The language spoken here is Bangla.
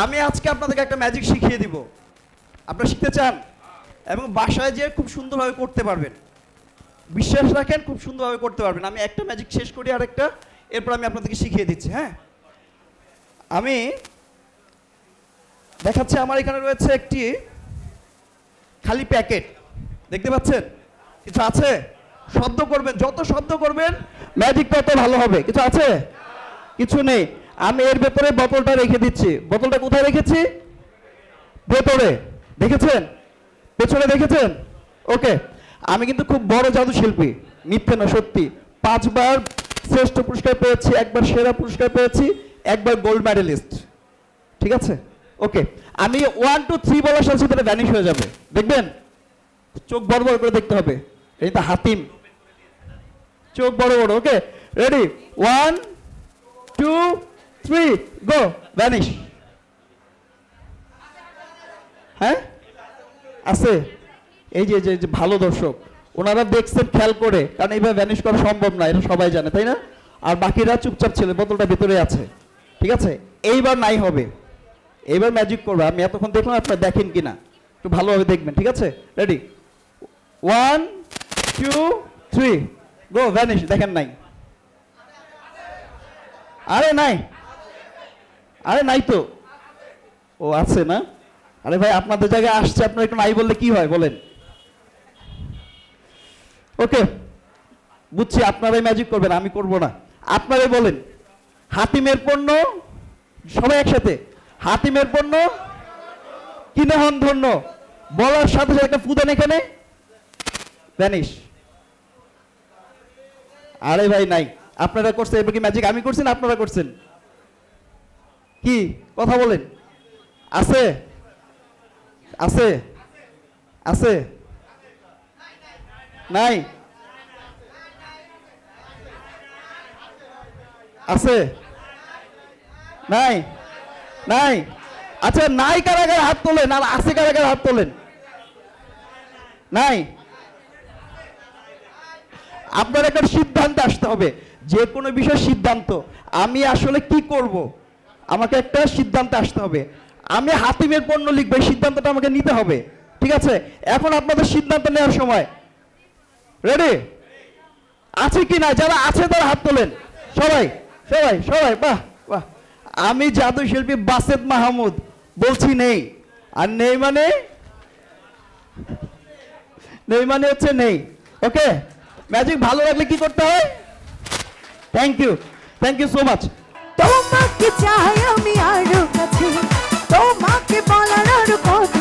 আমি আজকে আপনাদেরকে একটা ম্যাজিক শিখিয়ে দিব। আপনারা শিখতে চান এবং বাসায় যেয়ে খুব সুন্দরভাবে করতে পারবেন। বিশ্বাস রাখেন, খুব সুন্দরভাবে করতে পারবেন। আমি একটা ম্যাজিক শেষ করি আরেকটা, এরপর আমি আপনাদেরকে শিখিয়ে দিচ্ছি। হ্যাঁ, আমি দেখাচ্ছি। আমার এখানে রয়েছে একটি খালি প্যাকেট, দেখতে পাচ্ছেন? কিছু আছে? শব্দ করবেন, যত শব্দ করবেন ম্যাজিক তত ভালো হবে। কিছু আছে? কিছু নেই। আমি এর ভেতরে বোতলটা রেখে দিচ্ছি। বোতলটা কোথায় রেখেছি? ভেতরে। দেখেছেন? পেছনে দেখেছেন? ওকে। আমি কিন্তু খুব বড় জাদু শিল্পী, মিথ্যে না, সত্যি। 5 বার শ্রেষ্ঠ পুরস্কার পেয়েছি, একবার সেরা পুরস্কার পেয়েছি, একবার গোল্ড মেডেলিস্ট। ঠিক আছে? ওকে। আমি 1 2 3 বলার সাথে সাথে ভ্যানিশ হয়ে যাবে, দেখবেন? চোখ বড় বড় করে দেখতে হবে। এই তো হাতিম, চোখ বড় বড়। ওকে, রেডি? 1 2 3 গো। ভ্যানিশ। হ্যাঁ, আছে। এই যে ভালো দর্শক, ওনারা দেখছেন খেয়াল করে, কারণ এইভাবে ভ্যানিশ করা সম্ভব না, এটা সবাই জানে, তাই না? আর বাকিরা চুপচাপ ছিল, বোতলটা ভিতরে আছে। ঠিক আছে, এইবার নাই হবে। এইবার ম্যাজিক করবে। আমি এতক্ষণ দেখলাম, আপনারা দেখেন কিনা একটু ভালোভাবে দেখবেন। ঠিক আছে, রেডি? 1 2 3 গো। ভ্যানিশ। দেখেন নাই? আরে নাই, আরে নাই তো। ও আছে না? আরে ভাই, আপনাদের জায়গায় আসছে, আপনারা একটু নাই বললে কি হয় বলেন? ওকে, বুঝছি। আপনারাই ম্যাজিক করবেন, আমি করব না। আপনারাই বলেন, হাতিমের পণ্য। সবাই একসাথে, হাতিমের পণ্য কিনে হন ধন্য। বলার সাথে সাথে একটা ফুদান এখানে ভ্যানিশ। আরে ভাই নাই। আপনারা করছেন, এবার কি ম্যাজিক আমি করছি না আপনারা করছেন? কি কথা বলেন? আছে? আছে? আছে? নাই? আছে? নাই? নাই? আচ্ছা, নাই কারাগার হাত তোলেন, আর আছে কারাগার হাত তোলেন। নাই? আপনার একটা সিদ্ধান্তে আসতে হবে, যে কোনো বিষয় সিদ্ধান্ত। আমি আসলে কি করব, আমাকে একটা সিদ্ধান্তে আসতে হবে। আমি হাতিমের পণ্য লিখবো, এই সিদ্ধান্তটা আমাকে নিতে হবে। ঠিক আছে, এখন আপনাদের সিদ্ধান্ত নেওয়ার সময়। রেডি? আছে কি না? যারা আছে তারা হাত তোলেন। সবাই সবাই সবাই। বাহ বাহ। আমি জাদু শিল্পী বাসেদ মাহমুদ বলছি নেই। আর নেই মানে, নেই মানে হচ্ছে নেই। ওকে, ম্যাজিক ভালো লাগলে কি করতে হয়? Thank you so much. তোমাকে চাই আমি আরো কাছে, তোমাকে বলার আর কথা